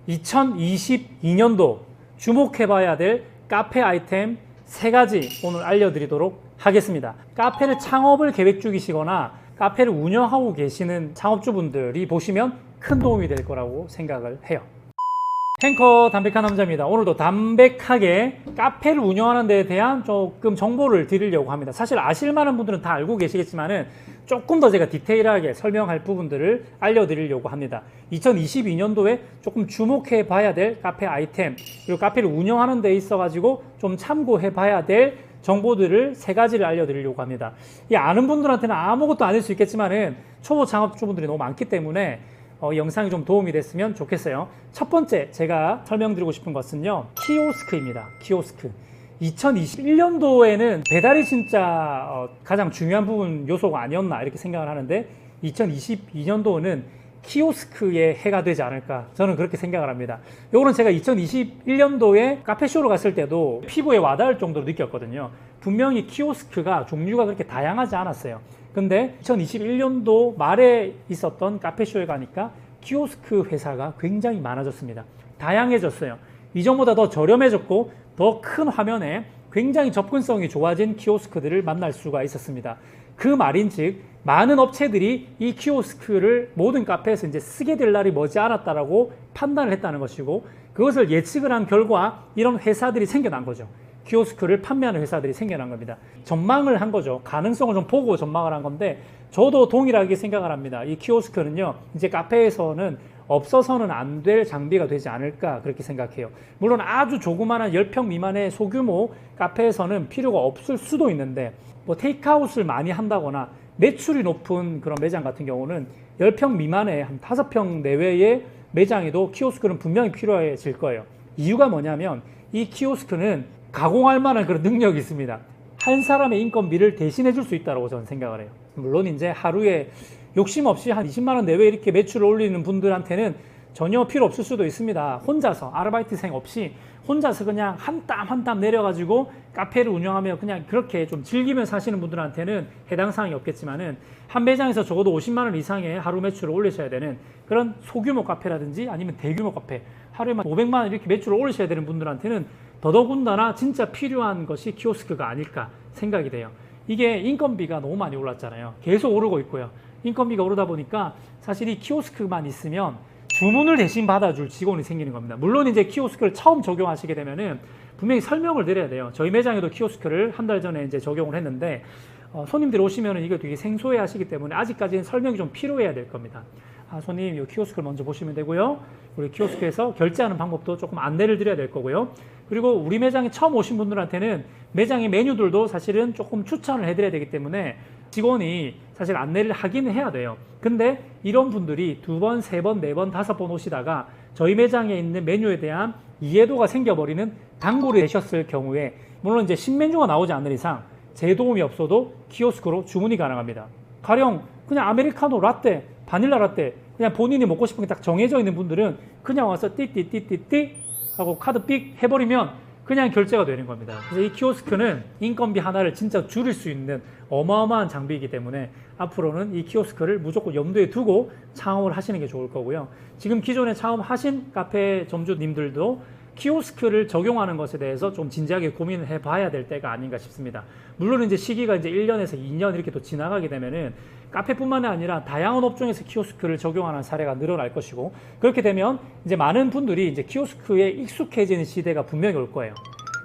2022년도 주목해봐야 될 카페 아이템 3가지 오늘 알려드리도록 하겠습니다. 카페를 창업을 계획 중이시거나 카페를 운영하고 계시는 창업주분들이 보시면 큰 도움이 될 거라고 생각을 해요. 탱커 담백한 남자입니다. 오늘도 담백하게 카페를 운영하는 데에 대한 조금 정보를 드리려고 합니다. 사실 아실 만한 분들은 다 알고 계시겠지만은 조금 더 제가 디테일하게 설명할 부분들을 알려드리려고 합니다. 2022년도에 조금 주목해 봐야 될 카페 아이템, 그리고 카페를 운영하는 데 있어 가지고 좀 참고해 봐야 될 정보들을 3가지를 알려드리려고 합니다. 이 아는 분들한테는 아무것도 아닐 수 있겠지만은 초보 창업주분들이 너무 많기 때문에 영상이 좀 도움이 됐으면 좋겠어요. 첫 번째 제가 설명드리고 싶은 것은요, 키오스크입니다. 키오스크. 2021년도에는 배달이 진짜 가장 중요한 부분 요소가 아니었나 이렇게 생각을 하는데 2022년도는 키오스크의 해가 되지 않을까, 저는 그렇게 생각을 합니다. 요거는 제가 2021년도에 카페쇼를 갔을 때도 피부에 와닿을 정도로 느꼈거든요. 분명히 키오스크가 종류가 그렇게 다양하지 않았어요. 근데 2021년도 말에 있었던 카페쇼에 가니까 키오스크 회사가 굉장히 많아졌습니다. 다양해졌어요. 이전보다 더 저렴해졌고 더 큰 화면에 굉장히 접근성이 좋아진 키오스크들을 만날 수가 있었습니다. 그 말인즉 많은 업체들이 이 키오스크를 모든 카페에서 이제 쓰게 될 날이 머지 않았다라고 판단을 했다는 것이고, 그것을 예측을 한 결과 이런 회사들이 생겨난 거죠. 키오스크를 판매하는 회사들이 생겨난 겁니다. 전망을 한 거죠. 가능성을 좀 보고 전망을 한 건데, 저도 동일하게 생각을 합니다. 이 키오스크는요, 이제 카페에서는 없어서는 안 될 장비가 되지 않을까 그렇게 생각해요. 물론 아주 조그마한 10평 미만의 소규모 카페에서는 필요가 없을 수도 있는데, 뭐 테이크아웃을 많이 한다거나 매출이 높은 그런 매장 같은 경우는 10평 미만의 한 5평 내외의 매장에도 키오스크는 분명히 필요해질 거예요. 이유가 뭐냐면 이 키오스크는 가공할 만한 그런 능력이 있습니다. 한 사람의 인건비를 대신해 줄 수 있다고 저는 생각을 해요. 물론 이제 하루에 욕심 없이 한 20만 원 내외 이렇게 매출을 올리는 분들한테는 전혀 필요 없을 수도 있습니다. 혼자서 아르바이트생 없이 혼자서 그냥 한 땀 한 땀 내려가지고 카페를 운영하며 그냥 그렇게 좀 즐기면서 사시는 분들한테는 해당 사항이 없겠지만은, 한 매장에서 적어도 50만 원 이상의 하루 매출을 올리셔야 되는 그런 소규모 카페라든지 아니면 대규모 카페, 하루에만 500만 원 이렇게 매출을 올리셔야 되는 분들한테는 더더군다나 진짜 필요한 것이 키오스크가 아닐까 생각이 돼요. 이게 인건비가 너무 많이 올랐잖아요. 계속 오르고 있고요. 인건비가 오르다 보니까 사실 이 키오스크만 있으면 주문을 대신 받아줄 직원이 생기는 겁니다. 물론 이제 키오스크를 처음 적용하시게 되면은 분명히 설명을 드려야 돼요. 저희 매장에도 키오스크를 한 달 전에 이제 적용을 했는데, 손님들이 오시면은 이거 되게 생소해 하시기 때문에 아직까지는 설명이 좀 필요해야 될 겁니다. 손님, 이 키오스크를 먼저 보시면 되고요. 우리 키오스크에서 결제하는 방법도 조금 안내를 드려야 될 거고요. 그리고 우리 매장에 처음 오신 분들한테는 매장의 메뉴들도 사실은 조금 추천을 해드려야 되기 때문에 직원이 사실 안내를 하기는 해야 돼요. 근데 이런 분들이 2번, 3번, 4번, 5번 오시다가 저희 매장에 있는 메뉴에 대한 이해도가 생겨버리는 단골이 되셨을 경우에, 물론 이제 신메뉴가 나오지 않는 이상 제 도움이 없어도 키오스크로 주문이 가능합니다. 가령 그냥 아메리카노 라떼, 바닐라 라떼, 그냥 본인이 먹고 싶은 게 딱 정해져 있는 분들은 그냥 와서 띠띠띠띠띠 하고 카드 삑 해버리면 그냥 결제가 되는 겁니다. 그래서 이 키오스크는 인건비 하나를 진짜 줄일 수 있는 어마어마한 장비이기 때문에 앞으로는 이 키오스크를 무조건 염두에 두고 창업을 하시는 게 좋을 거고요. 지금 기존에 창업하신 카페 점주님들도 키오스크를 적용하는 것에 대해서 좀 진지하게 고민을 해봐야 될 때가 아닌가 싶습니다. 물론 이제 시기가 이제 1년에서 2년 이렇게 또 지나가게 되면은 카페뿐만이 아니라 다양한 업종에서 키오스크를 적용하는 사례가 늘어날 것이고, 그렇게 되면 이제 많은 분들이 이제 키오스크에 익숙해지는 시대가 분명히 올 거예요.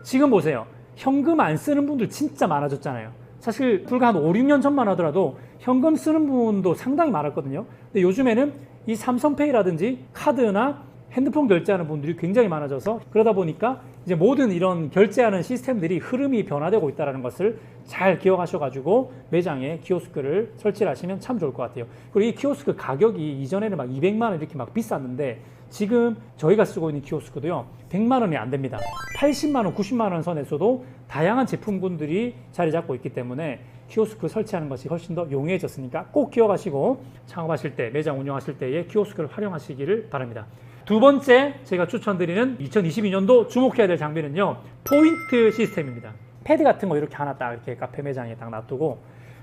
지금 보세요. 현금 안 쓰는 분들 진짜 많아졌잖아요. 사실 불과 한 5, 6년 전만 하더라도 현금 쓰는 분도 상당히 많았거든요. 근데 요즘에는 이 삼성페이라든지 카드나 핸드폰 결제하는 분들이 굉장히 많아져서, 그러다 보니까 이제 모든 이런 결제하는 시스템들이 흐름이 변화되고 있다는 것을 잘 기억하셔가지고 매장에 키오스크를 설치를 하시면 참 좋을 것 같아요. 그리고 이 키오스크 가격이 이전에는 막 200만 원 이렇게 막 비쌌는데, 지금 저희가 쓰고 있는 키오스크도요 100만 원이 안 됩니다. 80만 원, 90만 원 선에서도 다양한 제품군들이 자리 잡고 있기 때문에 키오스크 설치하는 것이 훨씬 더 용이해졌으니까 꼭 기억하시고 창업하실 때, 매장 운영하실 때에 키오스크를 활용하시기를 바랍니다. 두 번째 제가 추천드리는 2022년도 주목해야 될 장비는요, 포인트 시스템입니다. 패드 같은 거 이렇게 하나 딱 이렇게 카페 매장에 딱 놔두고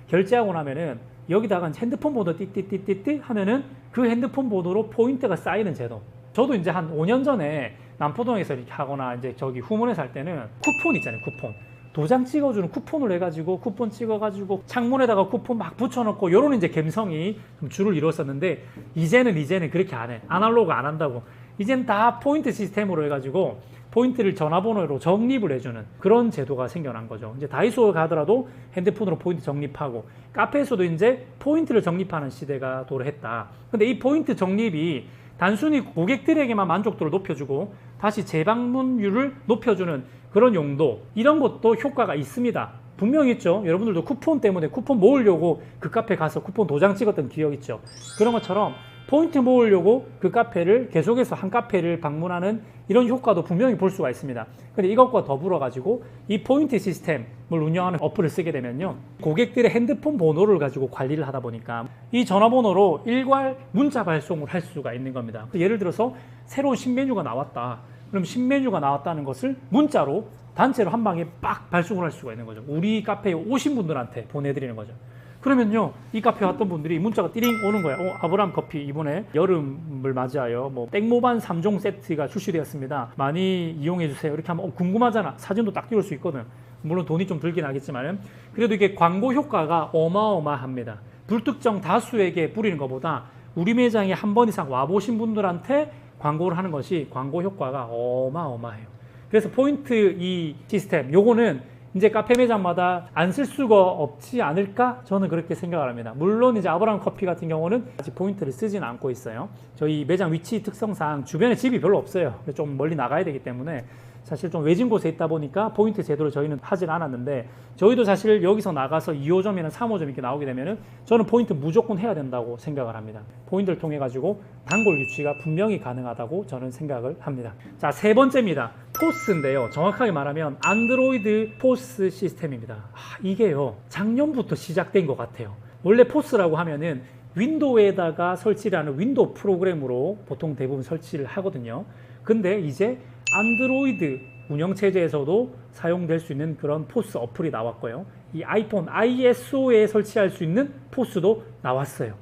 결제하고 나면은 여기다가 핸드폰 번호 띠띠띠띠띠 하면은 그 핸드폰 번호로 포인트가 쌓이는 제도. 저도 이제 한 5년 전에 남포동에서 이렇게 하거나 이제 저기 후문에서 할 때는 쿠폰 있잖아요. 쿠폰. 도장 찍어주는 쿠폰을 해가지고 쿠폰 찍어가지고 창문에다가 쿠폰 막 붙여놓고 요런 이제 감성이 좀 주를 이뤘었는데 이제는 그렇게 안 해. 아날로그 안 한다고. 이제는 다 포인트 시스템으로 해가지고 포인트를 전화번호로 적립을 해주는 그런 제도가 생겨난 거죠. 이제 다이소 가더라도 핸드폰으로 포인트 적립하고 카페에서도 이제 포인트를 적립하는 시대가 도래했다. 근데 이 포인트 적립이 단순히 고객들에게만 만족도를 높여주고 다시 재방문율을 높여주는 그런 용도, 이런 것도 효과가 있습니다. 분명히 있죠. 여러분들도 쿠폰 때문에 쿠폰 모으려고 그 카페 가서 쿠폰 도장 찍었던 기억 있죠. 그런 것처럼 포인트 모으려고 그 카페를 계속해서 한 카페를 방문하는 이런 효과도 분명히 볼 수가 있습니다. 근데 이것과 더불어 가지고 이 포인트 시스템을 운영하는 어플을 쓰게 되면요, 고객들의 핸드폰 번호를 가지고 관리를 하다 보니까 이 전화번호로 일괄 문자 발송을 할 수가 있는 겁니다. 예를 들어서 새로운 신메뉴가 나왔다. 그럼 신메뉴가 나왔다는 것을 문자로 단체로 한 방에 빡 발송을 할 수가 있는 거죠. 우리 카페에 오신 분들한테 보내드리는 거죠. 그러면요, 이 카페 왔던 분들이 문자가 띠링 오는 거야. 아브람 커피 이번에 여름을 맞이하여 뭐 땡모반 3종 세트가 출시되었습니다. 많이 이용해 주세요. 이렇게 하면 궁금하잖아. 사진도 딱 띄울 수 있거든. 물론 돈이 좀 들긴 하겠지만 그래도 이게 광고 효과가 어마어마합니다. 불특정 다수에게 뿌리는 것보다 우리 매장에 한 번 이상 와보신 분들한테 광고를 하는 것이 광고 효과가 어마어마해요. 그래서 포인트 이 시스템, 요거는 이제 카페 매장마다 안 쓸 수가 없지 않을까? 저는 그렇게 생각을 합니다. 물론 이제 아브라함 커피 같은 경우는 아직 포인트를 쓰지는 않고 있어요. 저희 매장 위치 특성상 주변에 집이 별로 없어요. 좀 멀리 나가야 되기 때문에 사실 좀 외진 곳에 있다 보니까 포인트 제도를 저희는 하진 않았는데, 저희도 사실 여기서 나가서 2호점이나 3호점 이렇게 나오게 되면은 저는 포인트 무조건 해야 된다고 생각을 합니다. 포인트를 통해 가지고 단골 유치가 분명히 가능하다고 저는 생각을 합니다. 자, 세 번째입니다. 포스인데요. 정확하게 말하면 안드로이드 포스 시스템입니다. 이게요, 작년부터 시작된 것 같아요. 원래 포스라고 하면은 윈도우에다가 설치를 하는 윈도우 프로그램으로 보통 대부분 설치를 하거든요. 근데 이제 안드로이드 운영체제에서도 사용될 수 있는 그런 포스 어플이 나왔고요. 이 아이폰 ISO에 설치할 수 있는 포스도 나왔어요.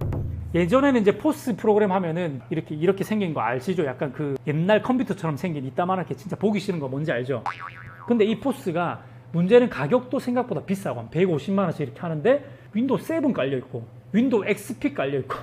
예전에는 이제 포스 프로그램 하면은 이렇게 생긴 거 아시죠? 약간 그 옛날 컴퓨터처럼 생긴 이따만하게 진짜 보기 싫은 거 뭔지 알죠? 근데 이 포스가 문제는 가격도 생각보다 비싸고 한 150만 원씩 이렇게 하는데 윈도우 7 깔려 있고 윈도우 XP 깔려 있고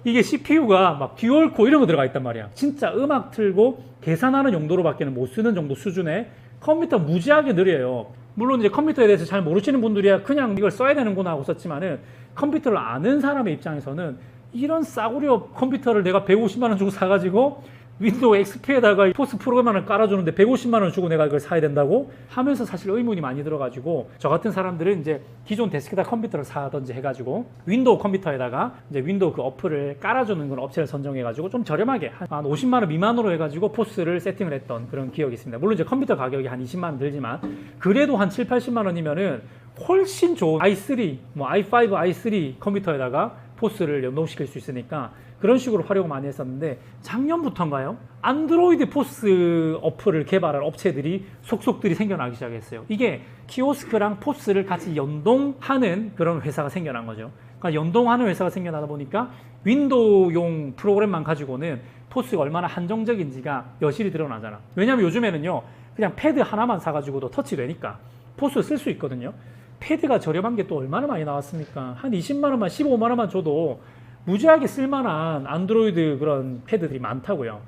이게 CPU가 막 듀얼코어 이런 거 들어가 있단 말이야. 진짜 음악 틀고 계산하는 용도로밖에는 못 쓰는 정도 수준의 컴퓨터 무지하게 느려요. 물론 이제 컴퓨터에 대해서 잘 모르시는 분들이야 그냥 이걸 써야 되는구나 하고 썼지만은, 컴퓨터를 아는 사람의 입장에서는 이런 싸구려 컴퓨터를 내가 150만 원 주고 사가지고 윈도우 XP에다가 포스 프로그램을 깔아주는데 150만 원 주고 내가 이걸 사야 된다고 하면서 사실 의문이 많이 들어가지고, 저 같은 사람들은 이제 기존 데스크탑 컴퓨터를 사든지 해가지고 윈도우 컴퓨터에다가 이제 윈도우 그 어플을 깔아주는 그런 업체를 선정해가지고 좀 저렴하게 한 50만 원 미만으로 해가지고 포스를 세팅을 했던 그런 기억이 있습니다. 물론 이제 컴퓨터 가격이 한 20만 원 들지만 그래도 한 7, 80만 원이면은 훨씬 좋은 i3, 뭐 i5, i3 컴퓨터에다가 포스를 연동시킬 수 있으니까 그런 식으로 활용을 많이 했었는데, 작년부터인가요? 안드로이드 포스 어플을 개발할 업체들이 속속들이 생겨나기 시작했어요. 이게 키오스크랑 포스를 같이 연동하는 그런 회사가 생겨난 거죠. 그러니까 연동하는 회사가 생겨나다 보니까 윈도우용 프로그램만 가지고는 포스가 얼마나 한정적인지가 여실히 드러나잖아. 왜냐면 요즘에는요, 그냥 패드 하나만 사가지고도 터치되니까 포스 쓸 수 있거든요. 패드가 저렴한 게 또 얼마나 많이 나왔습니까? 한 20만 원만 15만 원만 줘도 무지하게 쓸만한 안드로이드 그런 패드들이 많다고요.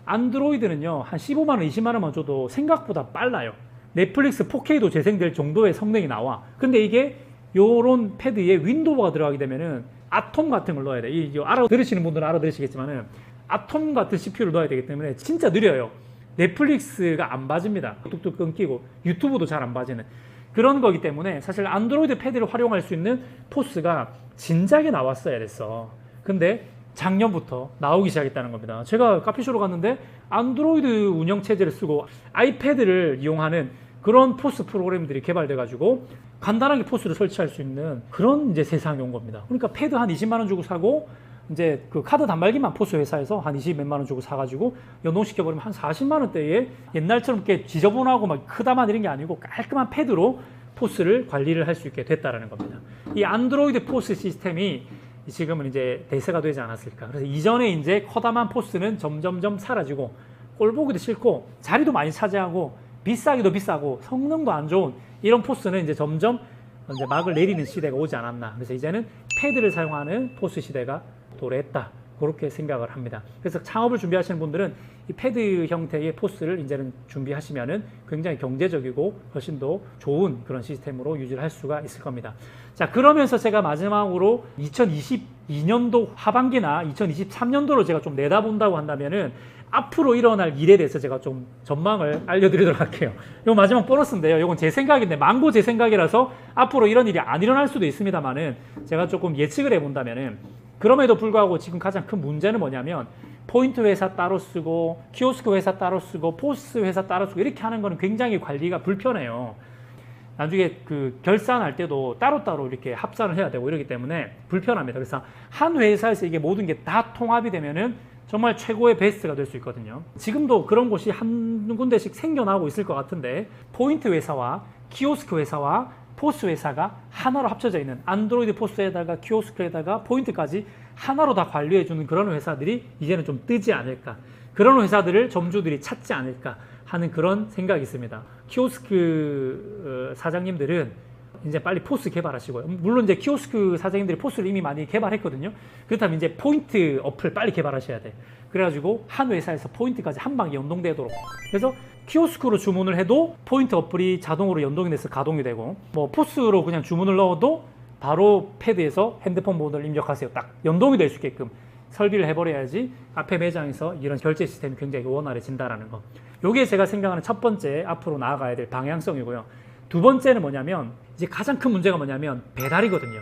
안드로이드는요, 한 15만 원, 20만 원만 줘도 생각보다 빨라요. 넷플릭스 4K도 재생될 정도의 성능이 나와. 근데 이게 요런 패드에 윈도우가 들어가게 되면은 아톰 같은 걸 넣어야 돼. 알아들으시는 분들은 알아들으시겠지만은 아톰 같은 CPU를 넣어야 되기 때문에 진짜 느려요. 넷플릭스가 안 봐집니다. 뚝뚝 끊기고 유튜브도 잘 안 봐지는 그런 거기 때문에 사실 안드로이드 패드를 활용할 수 있는 포스가 진작에 나왔어야 됐어. 근데 작년부터 나오기 시작했다는 겁니다. 제가 카피쇼로 갔는데 안드로이드 운영체제를 쓰고 아이패드를 이용하는 그런 포스 프로그램들이 개발돼 가지고 간단하게 포스를 설치할 수 있는 그런 이제 세상이 온 겁니다. 그러니까 패드 한 20만 원 주고 사고 이제 그 카드 단말기만 포스 회사에서 한 20몇만 원 주고 사가지고 연동시켜버리면 한 40만 원대에 옛날처럼 이렇게 지저분하고 막 크다만 이런 게 아니고 깔끔한 패드로 포스를 관리를 할 수 있게 됐다라는 겁니다. 이 안드로이드 포스 시스템이 지금은 이제 대세가 되지 않았을까. 그래서 이전에 이제 커다란 포스는 점점점 사라지고 꼴보기도 싫고 자리도 많이 차지하고 비싸기도 비싸고 성능도 안 좋은 이런 포스는 이제 점점 이제 막을 내리는 시대가 오지 않았나. 그래서 이제는 패드를 사용하는 포스 시대가 도래했다. 그렇게 생각을 합니다. 그래서 창업을 준비하시는 분들은 이 패드 형태의 포스를 이제는 준비하시면은 굉장히 경제적이고 훨씬 더 좋은 그런 시스템으로 유지를 할 수가 있을 겁니다. 자, 그러면서 제가 마지막으로 2022년도 하반기나 2023년도로 제가 좀 내다본다고 한다면은 앞으로 일어날 일에 대해서 제가 좀 전망을 알려드리도록 할게요. 이거 마지막 보너스인데요. 이건 제 생각인데 망고 제 생각이라서 앞으로 이런 일이 안 일어날 수도 있습니다만은 제가 조금 예측을 해본다면은 그럼에도 불구하고 지금 가장 큰 문제는 뭐냐면 포인트 회사 따로 쓰고 키오스크 회사 따로 쓰고 포스 회사 따로 쓰고 이렇게 하는 거는 굉장히 관리가 불편해요. 나중에 그 결산할 때도 따로따로 이렇게 합산을 해야 되고 이러기 때문에 불편합니다. 그래서 한 회사에서 이게 모든 게 다 통합이 되면은 정말 최고의 베스트가 될 수 있거든요. 지금도 그런 곳이 한 군데씩 생겨나고 있을 것 같은데 포인트 회사와 키오스크 회사와 포스 회사가 하나로 합쳐져 있는 안드로이드 포스에다가 키오스크에다가 포인트까지 하나로 다 관리해주는 그런 회사들이 이제는 좀 뜨지 않을까. 그런 회사들을 점주들이 찾지 않을까 하는 그런 생각이 있습니다. 키오스크 사장님들은 이제 빨리 포스 개발하시고요. 물론 이제 키오스크 사장님들이 포스를 이미 많이 개발했거든요. 그렇다면 이제 포인트 어플 빨리 개발하셔야 돼. 그래가지고 한 회사에서 포인트까지 한 방에 연동되도록. 그래서 키오스크로 주문을 해도 포인트 어플이 자동으로 연동이 돼서 가동이 되고, 뭐 포스로 그냥 주문을 넣어도 바로 패드에서 핸드폰 번호를 입력하세요. 딱 연동이 될 수 있게끔 설비를 해버려야지 앞에 매장에서 이런 결제 시스템이 굉장히 원활해진다는 거. 요게 제가 생각하는 첫 번째 앞으로 나아가야 될 방향성이고요. 두 번째는 뭐냐면 이제 가장 큰 문제가 뭐냐면 배달이거든요.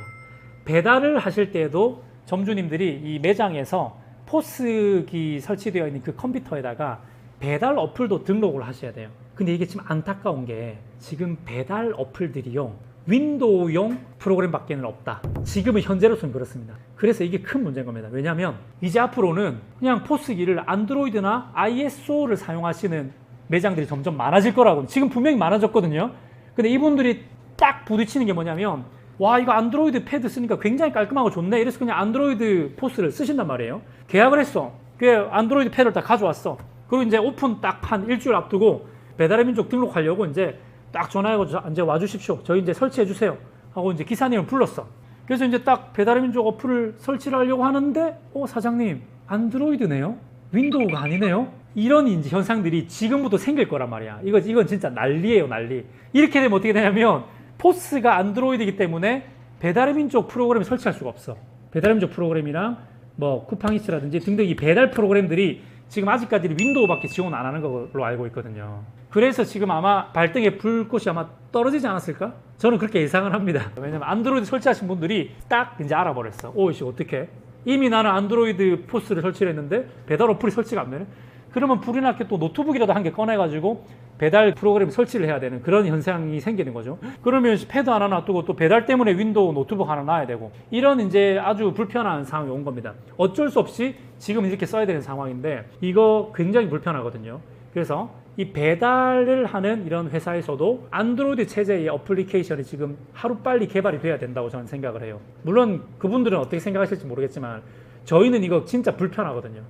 배달을 하실 때에도 점주님들이 이 매장에서 포스기 설치되어 있는 그 컴퓨터에다가 배달 어플도 등록을 하셔야 돼요. 근데 이게 지금 안타까운 게 지금 배달 어플들이요 윈도우용 프로그램밖에는 없다. 지금은 현재로서는 그렇습니다. 그래서 이게 큰 문제인 겁니다. 왜냐하면 이제 앞으로는 그냥 포스기를 안드로이드나 ISO를 사용하시는 매장들이 점점 많아질 거라고. 지금 분명히 많아졌거든요. 근데 이분들이 딱 부딪히는 게 뭐냐면 와 이거 안드로이드 패드 쓰니까 굉장히 깔끔하고 좋네. 이래서 그냥 안드로이드 포스를 쓰신단 말이에요. 계약을 했어. 그 안드로이드 패드를 다 가져왔어. 그리고 이제 오픈 딱 한 일주일 앞두고 배달의 민족 등록하려고 이제 딱 전화해가지고 이제 와주십시오. 저희 이제 설치해 주세요. 하고 이제 기사님을 불렀어. 그래서 이제 딱 배달의 민족 어플을 설치를 하려고 하는데 사장님 안드로이드네요? 윈도우가 아니네요? 이런 이제 현상들이 지금부터 생길 거란 말이야. 이건 진짜 난리예요, 난리. 이렇게 되면 어떻게 되냐면 포스가 안드로이드이기 때문에 배달의 민족 프로그램을 설치할 수가 없어. 배달의 민족 프로그램이랑 뭐 쿠팡이츠라든지 등등 이 배달 프로그램들이 지금 아직까지 윈도우밖에 지원 안 하는 걸로 알고 있거든요. 그래서 지금 아마 발등에 불꽃이 아마 떨어지지 않았을까? 저는 그렇게 예상을 합니다. 왜냐면 안드로이드 설치하신 분들이 딱 이제 알아버렸어. 이씨 어떡해? 이미 나는 안드로이드 포스를 설치를 했는데 배달 어플이 설치가 안 되네? 그러면 불이 났게 또 노트북이라도 한 개 꺼내가지고 배달 프로그램 설치를 해야 되는 그런 현상이 생기는 거죠. 그러면 패드 하나 놔두고 또 배달 때문에 윈도우 노트북 하나 놔야 되고 이런 이제 아주 불편한 상황이 온 겁니다. 어쩔 수 없이 지금 이렇게 써야 되는 상황인데 이거 굉장히 불편하거든요. 그래서 이 배달을 하는 이런 회사에서도 안드로이드 체제의 어플리케이션이 지금 하루빨리 개발이 돼야 된다고 저는 생각을 해요. 물론 그분들은 어떻게 생각하실지 모르겠지만 저희는 이거 진짜 불편하거든요.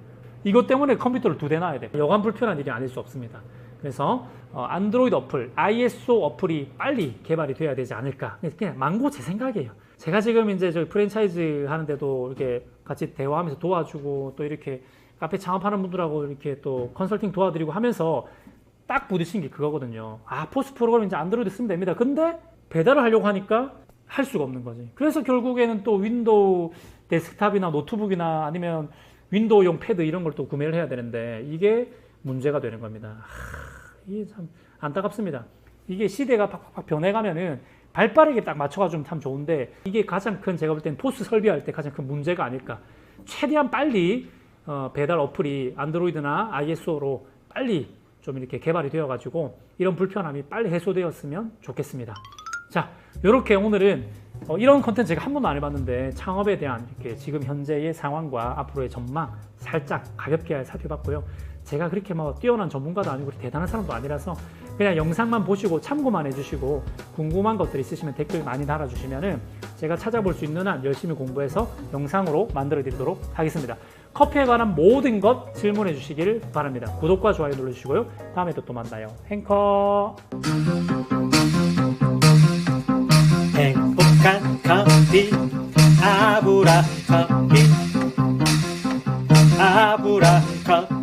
이것 때문에 컴퓨터를 2대 놔야 돼. 여간 불편한 일이 아닐 수 없습니다. 그래서 안드로이드 어플, ISO 어플이 빨리 개발이 돼야 되지 않을까. 그냥 망고 제 생각이에요. 제가 지금 이제 저희 프랜차이즈 하는데도 이렇게 같이 대화하면서 도와주고 또 이렇게 카페 창업하는 분들하고 이렇게 또 컨설팅 도와드리고 하면서 딱 부딪힌 게 그거거든요. 포스 프로그램 이제 안드로이드 쓰면 됩니다. 근데 배달을 하려고 하니까 할 수가 없는 거지. 그래서 결국에는 또 윈도우 데스크탑이나 노트북이나 아니면 윈도우용 패드 이런 걸 또 구매를 해야 되는데 이게 문제가 되는 겁니다. 이게 참 안타깝습니다. 이게 시대가 팍팍 변해가면은 발빠르게 딱 맞춰가주면 참 좋은데 이게 가장 큰 제가 볼 때는 포스 설비할 때 가장 큰 문제가 아닐까. 최대한 빨리 배달 어플이 안드로이드나 ISO로 빨리 좀 이렇게 개발이 되어가지고 이런 불편함이 빨리 해소되었으면 좋겠습니다. 자, 이렇게 오늘은 이런 컨텐츠 제가 한 번도 안 해봤는데 창업에 대한 이렇게 지금 현재의 상황과 앞으로의 전망 살짝 가볍게 살펴봤고요. 제가 그렇게 뭐 뛰어난 전문가도 아니고 대단한 사람도 아니라서 그냥 영상만 보시고 참고만 해주시고 궁금한 것들 있으시면 댓글 많이 달아주시면은 제가 찾아볼 수 있는 한 열심히 공부해서 영상으로 만들어 드리도록 하겠습니다. 커피에 관한 모든 것 질문해 주시길 바랍니다. 구독과 좋아요 눌러주시고요. 다음에 또 만나요. 행커. 행복한 커피 아브라 커피 아브라 커피